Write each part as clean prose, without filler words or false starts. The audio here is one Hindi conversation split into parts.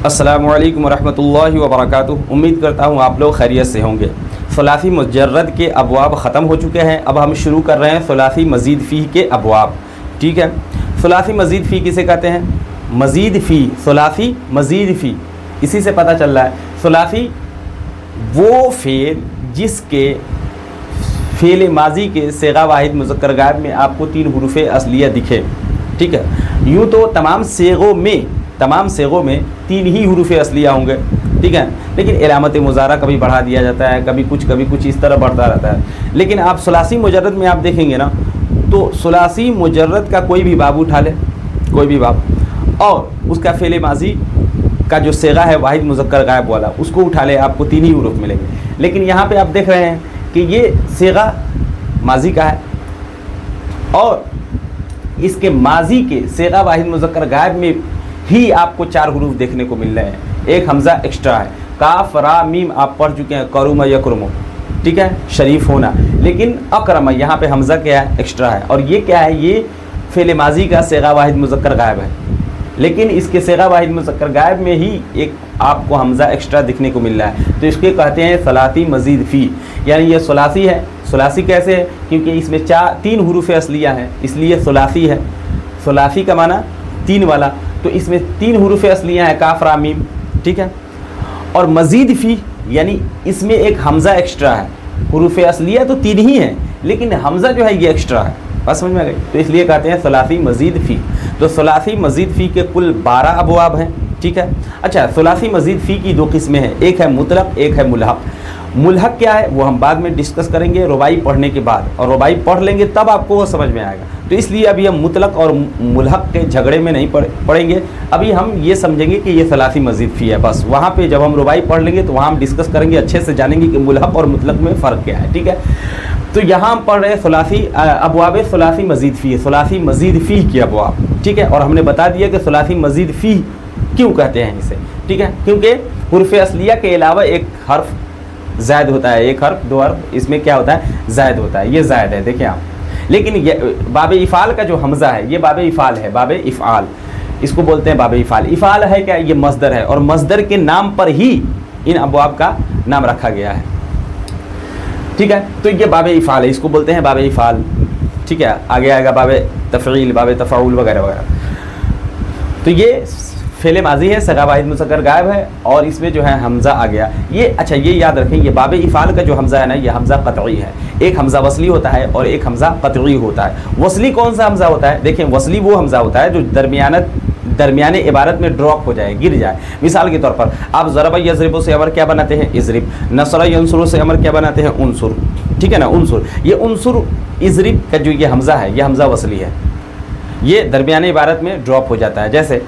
अस्सलामुअलैकुम वरहमतुल्लाहि वबरकातुहू। उम्मीद करता हूँ आप लोग खैरियत से होंगे। सुलासी मुजर्रद के अबवाब ख़त्म हो चुके हैं। अब हम शुरू कर रहे हैं सुलासी मज़ीद फ़ी के अबवाब। ठीक है, सुलासी मज़ीद फ़ी किसे कहते हैं? मज़ीद फ़ी, सुलासी मज़ीद फ़ी, इसी से पता चल रहा है। सुलासी वो फ़ेल जिसके फ़ेल माजी के सेगा वाहिद मुज़क्कर गायब में आपको 3 हुरूफ़े असलिया दिखे। ठीक है, यूँ तो तमाम सेगों में 3 ही हुरूफ़े असलिया होंगे। ठीक है, लेकिन इलामत मुज़ारा कभी बढ़ा दिया जाता है, कभी कुछ इस तरह बढ़ता रहता है। लेकिन आप सुलासी मुजर्रद में आप देखेंगे ना, तो सुलासी मुजर्रद का कोई भी बाब उठा ले, कोई भी बाब, और उसका फ़ेल माजी का जो सेगा है वाहिद मुज़क्कर गायब वाला, उसको उठा ले, आपको 3 ही हुरूफ़ मिलेंगे। लेकिन यहाँ पे आप देख रहे हैं कि ये सेगा माजी का है और इसके माजी के सेगा वाहिद मुज़क्कर गायब में ही आपको 4 हुरूफ देखने को मिल रहे हैं। एक हमज़ा एक्स्ट्रा है, काफ रा मीम आप पढ़ चुके हैं, करुम यकरुम, ठीक है, शरीफ होना। लेकिन अकरम यहाँ पे हमज़ा क्या है? एक्स्ट्रा है। और ये क्या है? ये फ़ेल माजी का सेगा वाहिद मुज़क्कर गायब है, लेकिन इसके सेगा वाहिद मुज़क्कर गायब में ही एक आपको हमज़ा एक्स्ट्रा दिखने को मिल रहा है। तो इसके कहते हैं सलाती मज़ीद फ़ी, यानी ये सुलासी है। सुलासी कैसे है? क्योंकि इसमें 3 हुरूफ़ असलिया हैं, इसलिए सुलासी है। सुलासी का माना 3 वाला, तो इसमें 3 हुरूफ़ असलिया हैं, काफ रा मीम। ठीक है, और मज़ीद फ़ी यानी इसमें एक हमज़ा एक्स्ट्रा है। हुरूफ़ असलिया तो 3 ही हैं, लेकिन हमज़ा जो है ये एक्स्ट्रा है। बात समझ में आ गई? तो इसलिए कहते हैं सुलासी मज़ीद फ़ी। तो सुलासी मज़ीद फ़ी के कुल 12 अबवाब हैं। ठीक है, अच्छा, सुलासी मज़ीद फ़ी की 2 किस्में हैं, एक है मुतलक, एक है मुल्हक। मुल्हक क्या है वो हम बाद में डिस्कस करेंगे रुबाई पढ़ने के बाद, और रुबाई पढ़ लेंगे तब आपको वो समझ में आएगा। तो इसलिए अभी हम मुतलक और मुल्हक के झगड़े में नहीं पढ़ेंगे। अभी हम ये समझेंगे कि ये सलासी मज़ीद फ़ी है, बस। वहाँ पे जब हम रुबाई पढ़ लेंगे तो वहाँ हम डिस्कस करेंगे, अच्छे से जानेंगे कि मुल्हक और मुतलक में फ़र्क क्या है। ठीक है, तो यहाँ हम पढ़ रहे हैं सुलासी अबवाब सुलासी मज़ीद फ़ी, सुलासी मज़ीद फ़ी की अबवाब। ठीक है, और हमने बता दिया कि सुलासी मज़ीद फ़ी क्यों कहते हैं इसे। ठीक है, क्योंकि हुरूफ़ असलिया के अलावा एक हर्फ ज़ायद होता है, एक हर्फ 2 हर्फ, इसमें क्या होता है? ज़ायद होता है। ये ज़ायद है, देखिए आप। लेकिन ये बाब इफ़ाल का जो हमज़ा है, ये बाब इफ़ाल है, बाब इफ़ाल इसको बोलते हैं, बाब इफ़ाल। इफ़ाल है क्या? ये मस्दर है, और मस्दर के नाम पर ही इन अबवाब का नाम रखा गया है। ठीक है, तो ये बाब इफ़ाल है, इसको बोलते हैं बाब इफ़ाल। ठीक है, आगे आएगा बाब तफ़ईल, बाब तफ़ाउल वगैरह वगैरह। तो ये फ़ेल माजी है, सेगा वाहिद मुज़क्कर गायब है, और इसमें जो है हमज़ा आ गया। ये अच्छा, ये याद रखें, ये बाब इफ़ाल का जो हमज़ा है ना, ये हमज़ा क़तई है। एक हमज़ा वसली होता है और एक हमज़ा क़तई होता है। वसली कौन सा हमज़ा होता है? देखें, वसली वो हमज़ा होता है जो दरमियाने इबारत में ड्रॉप हो जाए, गिर जाए। मिसाल के तौर पर आप ज़रबा यज़रिबु से अमर क्या बनाते हैं? इज़रिब। नसरा यंसुरु से अमर क्या बनाते हैं? उनसुर। ठीक है ना, उनसुर। ये उनसुर इज़रिब का जो ये हमज़ा है, ये हमज़ा वसली है, ये दरमियाने इबारत में ड्रॉप हो जाता है। जैसे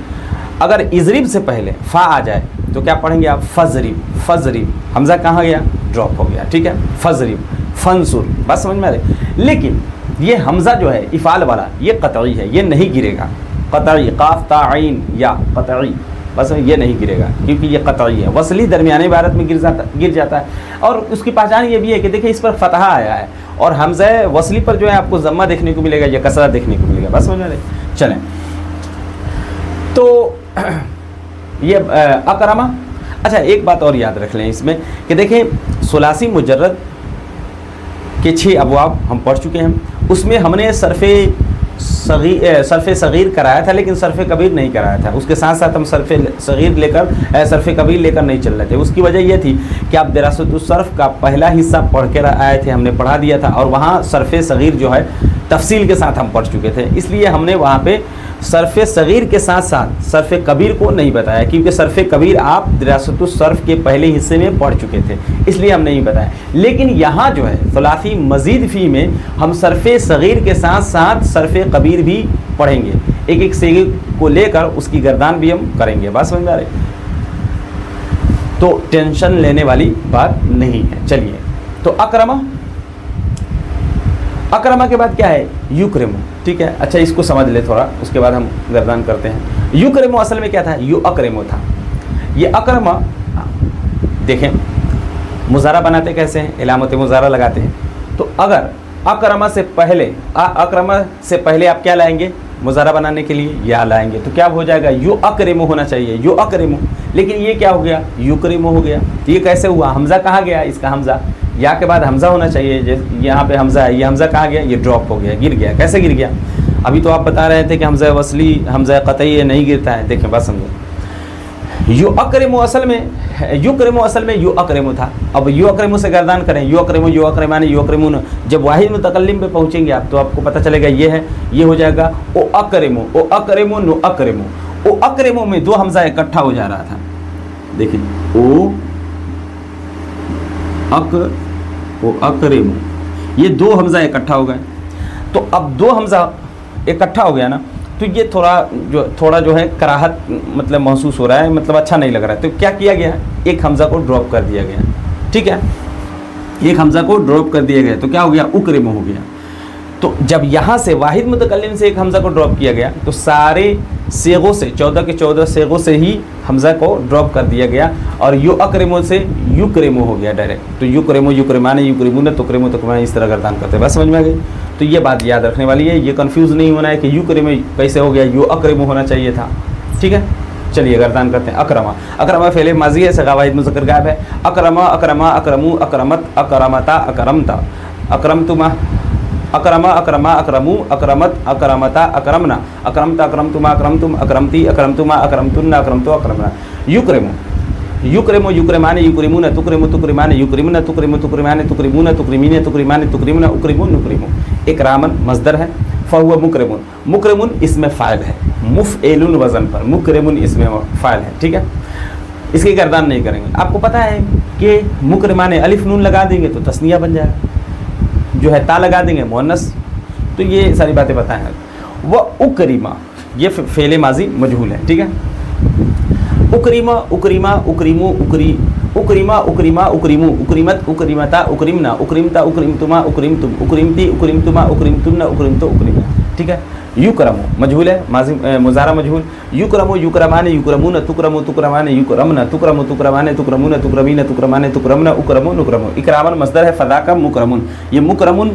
अगर इज़रिब से पहले फ़ा आ जाए तो क्या पढ़ेंगे आप? फ़ज़रिब। फ़ज़रिब हमज़ा कहाँ गया? ड्रॉप हो गया। ठीक है, फ़ज़रिब, फ़नसुर। बात समझ में आ रही? लेकिन ये हमज़ा जो है इफ़ाल वाला, ये क़तई है, ये नहीं गिरेगा। क़तई, क़ाफ़ ता आइन या क़तई, बस ये नहीं गिरेगा क्योंकि ये क़तई है। वसली दरमियाने इबारत में गिर जाता है। और उसकी पहचान ये भी है कि देखिए इस पर फ़तहा आया है, और हमज़ा वसली पर जो है आपको ज़म्मा देखने को मिलेगा या कसरा देखने को मिलेगा। बस समझ में आ रही? चलें, तो ये अकरमा। अच्छा, एक बात और याद रख लें इसमें कि देखें, सुलासी मुजर्रद के 6 अबवाब हम पढ़ चुके हैं। उसमें हमने सरफ़े सग़ीर कराया था, लेकिन सरफ़े कबीर नहीं कराया था। उसके साथ साथ हम सरफ़े सग़ीर लेकर सरफ़े कबीर लेकर नहीं चल रहे थे। उसकी वजह यह थी कि आप दरासतुस सर्फ़ का पहला हिस्सा पढ़ कर आए थे, हमने पढ़ा दिया था, और वहाँ सरफ़े सग़ीर जो है तफसील के साथ हम पढ़ चुके थे। इसलिए हमने वहाँ पे सरफ़े सग़ीर के साथ साथ सरफ़े कबीर को नहीं बताया, क्योंकि सरफ़े कबीर आप दरासतुस सर्फ़ के पहले हिस्से में पढ़ चुके थे, इसलिए हम नहीं बताया। लेकिन यहाँ जो है सुलासी मज़ीद फ़ी में हम सरफ़े सग़ीर के साथ साथ सरफ़े कबीर भी पढ़ेंगे, एक एक सेगे को लेकर उसकी गर्दान भी हम करेंगे। बात समझ में आ रही? तो टेंशन लेने वाली बात नहीं है। चलिए, तो अकरमा के बाद क्या है? युकरिमु। ठीक है, अच्छा, इसको समझ ले थोड़ा, उसके बाद हम गर्दान करते हैं। युकरिमु असल में क्या था? यु अकरिमु था। ये अकरमा, देखें मुज़ारा बनाते कैसे हैं? इलामत मुज़ारा लगाते हैं। तो अगर अकरमा से पहले आप क्या लाएंगे? मुजारा बनाने के लिए या लाएंगे, तो क्या हो जाएगा, यू अकरिमु होना चाहिए, यू अकरिमु। लेकिन ये क्या हो गया, युकरिमु हो गया। तो ये कैसे हुआ, हमज़ा कहाँ गया, इसका हमज़ा या के बाद हमज़ा होना चाहिए, यहाँ पे हमज़ा है, ये हमज़ा कहाँ गया, ये ड्रॉप हो गया, गिर गया। कैसे गिर गया, अभी तो आप बता रहे थे कि हमज़ा वसली हमज़ा क़तई नहीं गिरता है। देखें बात समझो, यू अकरिमु असल में युकरिमु असल में यू अकरिमु था। अब यू अकरिमु से गर्दान करें, यू अकरिमु यू अकरिमानी यू अकरिमुन, जब वाहिद मुतकल्लिम पे पहुँचेंगे आप तो आपको पता चलेगा ये है, ये हो जाएगा ओ अकरिमु नु अकरिमु। ओ अकरिमु में दो हमज़ा इकट्ठा हो जा रहा था। देखिए ओ अकरिमु, ये दो हमज़ा इकट्ठा हो गए। तो अब दो हमज़ा इकट्ठा हो गया ना, तो ये थोड़ा जो है कराहत मतलब महसूस हो रहा है, मतलब अच्छा नहीं लग रहा है। तो क्या किया गया, एक हमज़ा को ड्रॉप कर दिया गया, ठीक है, एक हमज़ा को ड्रॉप कर दिया गया। तो क्या हो गया, उकरिमु हो गया। तो जब यहाँ से वाहिद मुतकल्लिम से एक हमज़ा को ड्रॉप किया गया तो सारे सेगों से 14 के 14 सेगों से ही हमज़ा को ड्रॉप कर दिया गया और यू अकरिमु से युकरिमु हो गया डायरेक्ट। तो युकरिमु युकरिमाने युकरिमुन तुकरिमु तुकरिमाने इस तरह गर्दान करते हैं। बस समझ में आ गई। तो ये बात याद रखने वाली है, ये कंफ्यूज नहीं होना है कि युकरिमु कैसे हो गया, यू अकरिमु होना चाहिए था, ठीक है। चलिए गर्दान करते हैं। अकरमा, अकरमा फेले माजी है, सगा वाहिद मुज़क्कर गायब है। अकरमा अकरमा अकरमु अकरमत अकरमता अकरमता अकरमतुमा अकरमा अकरमा अकरमु अकरमत अकरमता अकरमना अकरमता अकरमतुमा अकरमतुम अकरमती अकरमतुमा अकरमतुन्ना अकरमतो अकरमना। युकरिमु युकरिमु युकरिमाने युकरिमुन तुकरिमु तुकरिमाने युकरिमुन तुकरिमु तुकरिमाने तुकरिमुन तुकरिमीने तुकरिमाने तुकरिमुन उकरिमु नुकरिमु। इकरामन मस्दर है, फहुव मुकरिमुन, मुकरिमुन इसमें फ़ाइल है, मुफ़एलुन वज़न पर, मुकरिमुन इसमें फ़ाइल है, ठीक है। इसकी गर्दान नहीं करेंगे। आपको पता है कि मुकरिमाने अलिफ नून लगा देंगे तो तस्निया बन जाएगा, जो है ता लगा देंगे मुअन्नस। तो ये सारी बातें पता हैं। वह उकरीमा, ये फेले माजी मजहूल है, ठीक है। उकरीमा उकरीमा उकरीमु उकरी उकरीमा उकरीमा उकरीमु उकरीमत उकरीमता उकरीमना उकरीमता उकरीमतुमा उकरीमतुम उकरीमती उकरीमतुमा उकरीमतुन्ना उकरीमतो उकरीमना, ठीक है। युकरमु मजहूल है, माजी मुज़ारा मजहूल। युकरमु युकरमाने युकरमुन तुकरमु तुकरमाने युकरमना तुकरमु तुकरमाने तुकरमुन तुकरमीन तुकरमाने तुकरमना उकरमु नुकरमु। इकरामन मस्दर है, फ़दा का मुकरमुन। ये मुकरमुन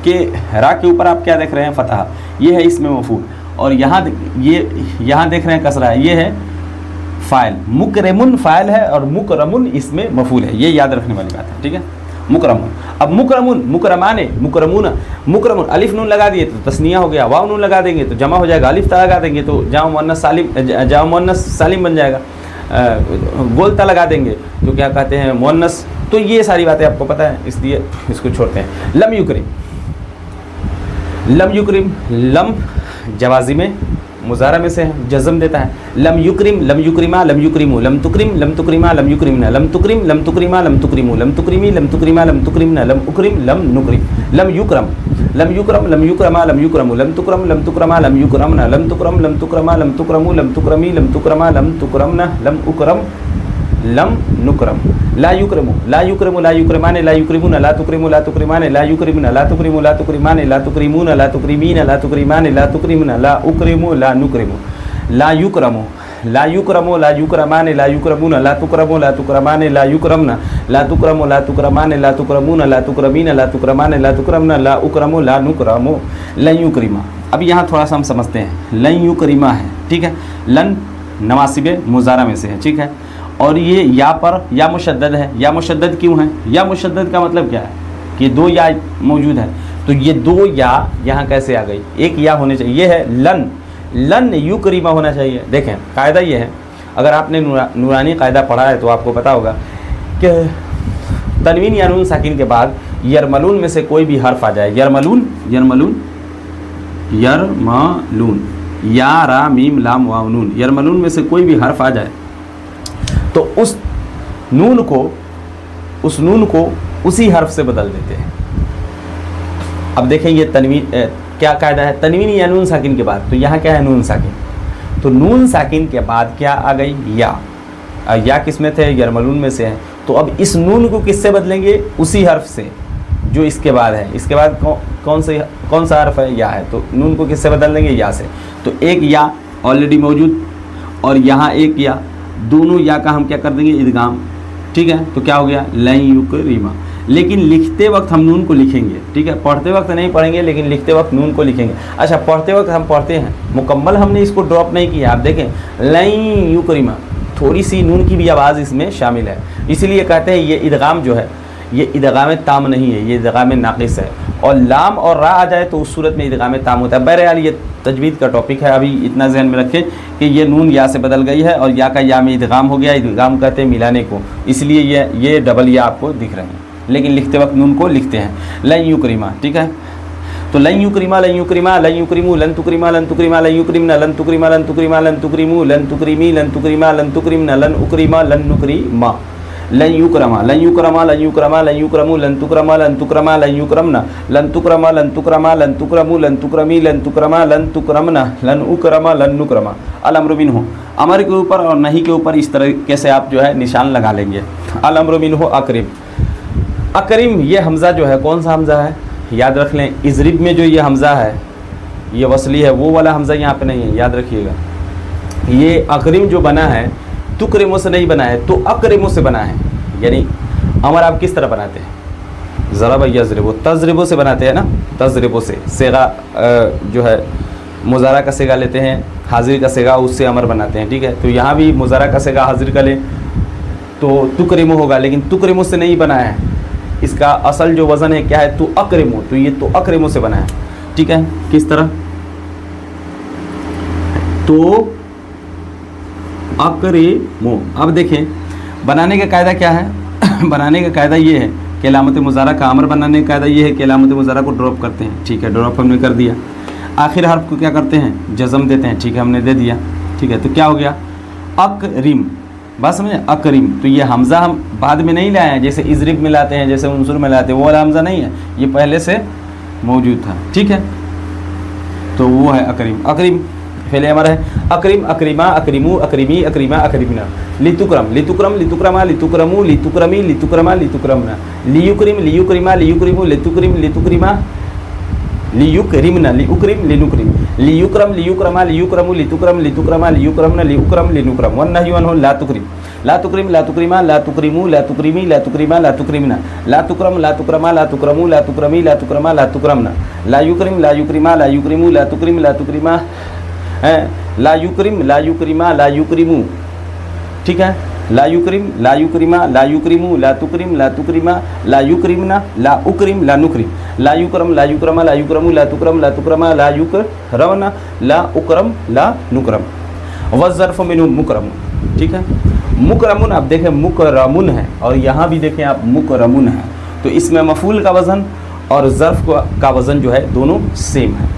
के रा के ऊपर आप क्या देख रहे हैं, फ़तह, ये है इसमें मफ़ूल। और यहाँ यहाँ देख रहे हैं कसरा है, ये है फ़ाइल। मुकरमुन फ़ाइल है और मुकरमुन इसमें मफ़ूल है, ये याद रखने वाली बात है, ठीक है। मुकरमुन, अब मुकरमुन मुकरमाने मुकरमुन मुकरमुन अलिफ नून लगा दिए तो तस्निया हो गया, वाव नून लगा देंगे तो जमा हो जाएगा, अलिफ ता लगा देंगे तो जाम मुअन्नस सालिम बन जाएगा, गोल ता लगा देंगे तो क्या कहते हैं, मुअन्नस। तो ये सारी बातें आपको पता है, इसलिए इसको छोड़ते हैं। लम युकरिम, लम युकरिम, लम जवाज़ी में मुज़ारा में से है, जज़म देता है। लम युकरिम लम युकरिमा लम युकरिमु लम तुकरिम लम तुकरिमा लम युकरिमना लम तुकरिम लम तुकरिमा लम तुकरिमु लम तुकरिमी लम तुकरिमा लम तुकरिमना लम उकरिम लम नुकरिम। लम युकरम लम युकरम लम युकरमा लम युकरमु लम तुकरम लम तुकरमा लम युकरमना लम तुकरम लम तुकरमा लम तुकरमु लम तुकरमी लम तुकरमा लम तुकरमना लम उकरम लम नुकरम। ला युकरमु ला युकरमु ला युकरमाने ला युकरिमुन ला तुकरिमु ला तुकरिमाने ला युकरिमुन ला तुकरिमु ला तुकरिमाने ला तुकरिमुन ला तुकरिमीन ला तुकरिमाने ला तुकरिमुन ला उकरिमु ला नुकरिमु। ला युकरमु ला युकरमु ला युकरमाने ला युकरमुन ला तुकरमु ला तुकरमाने ला युकरमना ला तुकरमु ला तुकरमाने ला तुकरमुन ला तुकरमीन ला तुकरमाने ला तुकरमना ला उकरमु ला नुकरमु। लन युकरिमा, अब यहाँ थोड़ा सा हम समझते हैं। लन युकरिमा है, ठीक है। लन नवासिब मुज़ारा में से है, ठीक है। और ये या पर या मुशद्दद है। या मुशद्दद क्यों है, या मुशद्दद का मतलब क्या है कि दो या मौजूद है, तो ये दो या यहाँ कैसे आ गई, एक या होने चाहिए। ये है लन, लन युकरिमा होना चाहिए। देखें कायदा ये है, अगर आपने नूरानी कायदा पढ़ा है तो आपको पता होगा कि तनवीन या नून साकिन के बाद यरमलून में से कोई भी हर्फ आ जाए, यरमलून यरमलून यरमलून या रा मीम लाम वाव नून, यरमलून में से कोई भी हर्फ आ जाए तो उस नून को उसी हर्फ से बदल देते हैं। अब देखें ये तनवीन क्या कायदा है, तनवीन या नून साकिन के बाद, तो यहाँ क्या है नून साकिन, तो नून साकिन के बाद क्या आ गई या किस में थे, यरमलून में से है। तो अब इस नून को किससे बदलेंगे, उसी हर्फ से जो इसके बाद है। इसके बाद कौन सा हर्फ है, या है, तो नून को किससे बदल देंगे, या से। तो एक या ऑलरेडी मौजूद और यहाँ एक या, दोनों या का हम क्या कर देंगे, इदगाम, ठीक है। तो क्या हो गया, लन युकरिमा। लेकिन लिखते वक्त हम नून को लिखेंगे, ठीक है। पढ़ते वक्त नहीं पढ़ेंगे, लेकिन लिखते वक्त नून को लिखेंगे। अच्छा, पढ़ते वक्त हम पढ़ते हैं, मुकम्मल हमने इसको ड्रॉप नहीं किया। आप देखें लई युकरिमा, थोड़ी सी नून की भी आवाज़ इसमें शामिल है, इसीलिए कहते हैं ये इदगाम जो है ये इदगाम ताम नहीं है, ये इदगाम नाक़िस है। और लाम और रा आ जाए तो उस सूरत में इदगाम ताम होता है। बहरहाल ये तजवीद का टॉपिक है, अभी इतना जहन में रखें कि ये नून या से बदल गई है और या का या में इदगाम हो गया। इदगाम कहते हैं मिलाने को, इसलिए ये डबल या आपको दिख रहे हैं, लेकिन लिखते वक्त नून को लिखते हैं। लन युकरिमा, ठीक है। तो लन युकरिमा, लन युकरिमा, लन युकरिमू, लन तुकरिमा, लन तुकरिमा, लन युकरिमना, लन तुकरिमा, लन तुकरिमा, लन तुकरिमू, लन तुकरिमी, लन तुकरिमा, लन तुकरिमना, लन उकरिमा, लन नुकरिमा, लन युकरमा, लन युकरमा, लन युकरमा, लन युकरमू, लन तुकरमा, लन तुकरमा, लन युकरमना, लन तुकरमा, लन तुकरमा, लन तुकरमू, लन तुकरमी, लन तुकरमा, लन तुकरमना, लन उकरमा, लन नुकरमा। अल अम्रु मिन्हु, अमर के ऊपर और नहीं के ऊपर इस तरीके से आप जो है निशान लगा लेंगे। अल अम्रु मिन्हु अकरिम, अकरिम ये हमज़ा जो है कौन सा हमज़ा है, याद रख लें। इज़रिब में जो ये हमज़ा है ये वसली है, वो वाला हमज़ा यहाँ पे नहीं है, याद रखिएगा। ये अकरिम जो बना है तुकरिमो से नहीं बना है, तो अकरिमो से बना है। यानी अमर आप किस तरह बनाते हैं, ज़रब यज़रिबु, तज़रिबो से बनाते हैं ना, तज़रिबो से सेगा जो है मुज़ारा का सेगा लेते हैं, हाजिर का सेगा, उससे अमर बनाते हैं, ठीक है। तो यहाँ भी मुज़ारा का सेगा हाजिर का लें तो तुकरिमो होगा, लेकिन तुकरिमो से नहीं बना है। इसका असल जो वज़न है क्या है, तो अकरिमो, तो ये तो अकरिमो से बना है, ठीक है। किस तरह, तो अकरिमो। अब देखें बनाने का कायदा क्या है बनाने का कायदा ये है कि अलामत मुज़ारा का अमर बनाने का कायदा ये है कि अलामत मुज़ारा को ड्रॉप करते हैं, ठीक है। ड्रॉप हमने कर दिया, आखिर हर्फ को क्या करते हैं, जज़म देते हैं, ठीक है, हमने दे दिया, ठीक है। तो क्या हो गया, अकरिम, बात समझे, अकरिम। तो ये हमज़ा हम बाद में नहीं लाए हैं, जैसे इज़रिब में लाते हैं, जैसे उनसुर में लाते हैं, वो वाला हमज़ा नहीं है, ये पहले से मौजूद था, ठीक है। तो वो है अकरिम। अकरिम पहले हमारा है अकरिम, अकरिमा, अकरिमू, अकरिमी, अकरिमा, अकरिमना। लितुक्रम, लितुक्रम, लितुक्रमा, लितुक्रमू, लितुक्रमी, लितुक्रमा, लितुक्रमना। लियुक्रिम, लियुक्रिमा, लियुक्रिमू, लितुक्रिम, लितुक्रिमा, लियुक्रिमना, लियुक्रिम, लिनुक्रिम। लियुक्रम, लियुक्रमा, लियुक्रमू, लितुक्रम, लितुक्रमा, लियुक्रमना, लियुक्रम, लिनुक्रम। वन्नहयु अन्हु ला तुक्रिम, ला तुक्रिम, ला तुक्रिमा, ला तुक्रिमू, ला तुक्रिमी, ला तुक्रिमा, ला तुक्रिमना। ला तुक्रम, ला तुक्रमा, ला तुक्रमू, ला तुक्रमी, ला तुक्रमा, ला तुक्रमना। ला युक्रिम, ला युक्रिमा, ला युक्रिमू, ला तुक्रिम, ला तुक्रिमा, ला युक्रिम, ला युक्रिमा, ला युक्रिमू, ठीक है। ला युक्रिम, ला युक्रिमा, ला युक्रिमू, ला तुक्रिम, ला तुक्रिमा, ला युक्रिमना, ला उक्रिम, ला नुक्रिम। ला युक्रम, ला युक्रमा, ला युक्रमू, ला तुक्रम, ला तुक्रमा, ला युक्रमना, ला उक्रम, ला नुक्रम। वज़्ज़र्फ़ु मिन्हु मुकरम, ठीक है। मुकरमुन, आप देखें मुकरमुन है, और यहाँ भी देखें आप मुकरमुन है, तो इसमें मफूल का वज़न और ज़र्फ़ का वज़न जो है दोनों सेम है।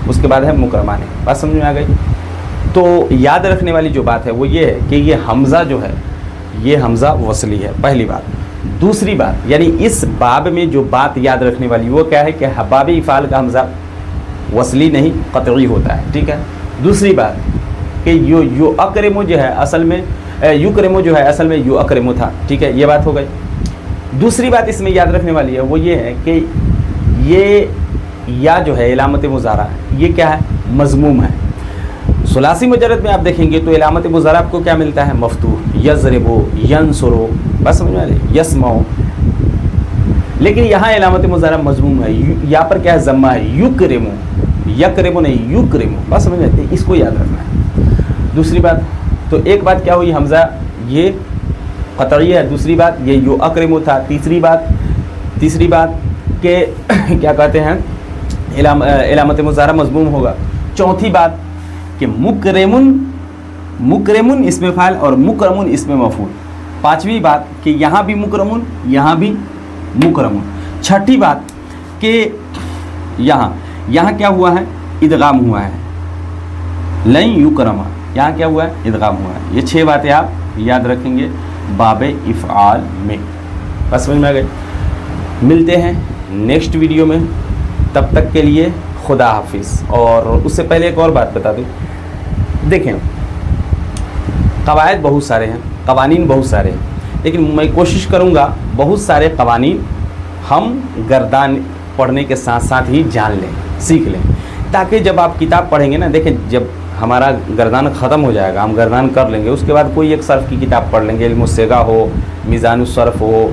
उसके बाद है मुकरमाने, बात समझ में आ गई। तो याद रखने वाली जो बात है वो ये है कि ये हमज़ा जो है ये हमज़ा वसली है, पहली बात। दूसरी बात, यानी इस बाब में जो बात याद रखने वाली वो क्या है कि बाब इफ़ाल का हमज़ा वसली नहीं क़तई होता है, ठीक है। दूसरी बात कि यो अकरमो जो है असल में युकरमो जो है असल में यो अकरमो था, ठीक है, ये बात हो गई। दूसरी बात इसमें याद रखने वाली है वो ये है कि ये या जो है इलामत मुज़ारा ये क्या है, मज़मूम है। सुलासी मुजर्रद में आप देखेंगे तो इलामत मुज़ारा आपको क्या मिलता है, मफ़तूह, यज़रिबु, यंसुरु, बस समझ में आ रही, यस्माउ। लेकिन यहाँ इलामत मुज़ारा मज़मूम है, यहाँ पर क्या है, ज़म्मा है, युकरिमु, यकरिमु नहीं युकरिमु, बस समझ में आती है, इसको याद रखना है। दूसरी बात, तो एक बात क्या हुई, हमज़ा ये क़तई है, दूसरी बात ये यो अकरिमु था, तीसरी बात के क्या कहते हैं, इलामत मुज़ारा मज़मूम होगा। चौथी बात कि मुकरमुन इसमें फ़ाइल और मुकरमुन इसमें मफ़ूल। पांचवी बात कि यहाँ भी मुकरमुन यहाँ भी मुकरमुन। छठी बात कि यहाँ क्या हुआ है, इदगाम हुआ है, लन युकरमा, यहाँ क्या हुआ है, इदगाम हुआ है। ये 6 बातें आप याद रखेंगे बाबे इफ़आल में, बस समझ में आ गई। मिलते हैं नेक्स्ट वीडियो में, तब तक के लिए खुदा हाफिज़। और उससे पहले एक और बात बता दूँ, देखें कवायद बहुत सारे हैं, कवानीन बहुत सारे हैं, लेकिन मैं कोशिश करूँगा बहुत सारे कवानीन हम गर्दान पढ़ने के साथ साथ ही जान लें, सीख लें, ताकि जब आप किताब पढ़ेंगे ना, देखें जब हमारा गर्दान ख़त्म हो जाएगा, हम गर्दान कर लेंगे, उसके बाद कोई एक सर्फ़ की किताब पढ़ लेंगे, इल्मुस्सेगा हो, मीज़ानुस्सर्फ़ हो,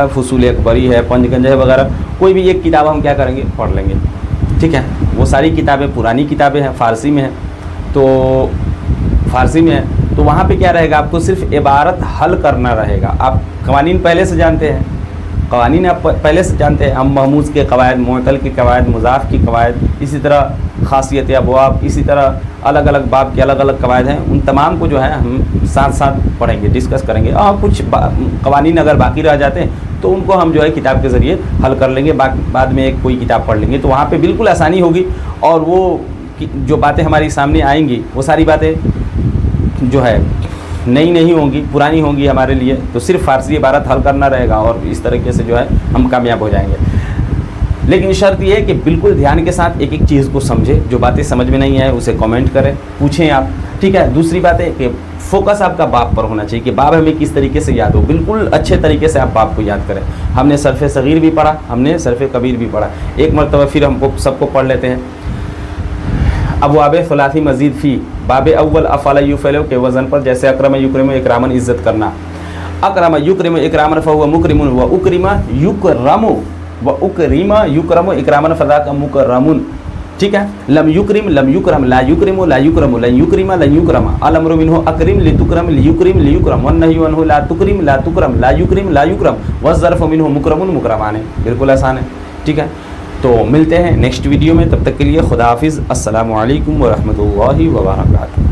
फुसूल अकबरी है, पंचगंज है वगैरह, कोई भी एक किताब हम क्या करेंगे, पढ़ लेंगे। ठीक है, वो सारी किताबें पुरानी किताबें हैं, फ़ारसी में हैं, तो फ़ारसी में है, तो वहाँ पे क्या रहेगा, आपको सिर्फ इबारत हल करना रहेगा। आप कवानीन पहले से जानते हैं, कवानीन आप पहले से जानते हैं, हम महमूज़ के कवायद, मुअतल के कवायद, मुज़ाफ़ की कवायद, इसी तरह ख़ासियत अबवाब, इसी तरह अलग अलग बाब के अलग अलग कवायद हैं, उन तमाम को जो है हम साथ साथ पढ़ेंगे, डिस्कस करेंगे। और कुछ कवानीन अगर बाकी रह जाते हैं तो उनको हम जो है किताब के ज़रिए हल कर लेंगे, बाद में एक कोई किताब पढ़ लेंगे, तो वहाँ पे बिल्कुल आसानी होगी। और वो जो बातें हमारी सामने आएंगी वो सारी बातें जो है नई नहीं होंगी, पुरानी होंगी हमारे लिए, तो सिर्फ फ़ारसी इबारत हल करना रहेगा और इस तरीके से जो है हम कामयाब हो जाएंगे। लेकिन शर्त यह है कि बिल्कुल ध्यान के साथ एक एक चीज़ को समझें, जो बातें समझ में नहीं आए उसे कमेंट करें, पूछें आप। ठीक है, दूसरी बात है कि फोकस आपका बाब पर होना चाहिए कि बाब हमें किस तरीके से याद हो, बिल्कुल अच्छे तरीके से आप बाब को याद करें। हमने सरफ़ सग़ीर भी पढ़ा, हमने सरफ़ कबीर भी पढ़ा, एक मरतबा फिर हमको सबको पढ़ लेते हैं। अबवाब सलासी मज़ीद फ़ी बाब अव्वल अफ़अल युफ़अल के वज़न पर, जैसे अकरम युकरम इकरामन इज़्ज़त करना, अकरम युकरम इकरामन फ़हुव मुकरिमुन व उकरिमा युकरमु व उकरिमा युकरमु इकरामन फ़ज़ाक मुकरमुन। ठीक है, लम युकरम ला युकरिमु ला युकरमु लन युकरिमा लन युकरमा, अल अम्रु मिन्हु अकरिम लितुकरम लियुकरिम लियुकरम वन नह्यु अन्हु ला तुकरिम ला तुकरम ला युकरिम ला युकरम वज़्ज़र्फ़ु मिन्हु मुकरमुन मुकरमान। बिल्कुल आसान है। ठीक है, तो मिलते हैं नेक्स्ट वीडियो में, तब तक के लिए खुदा हाफिज़। अस्सलामु अलैकुम व रहमतुल्लाहि व बरकातुहू।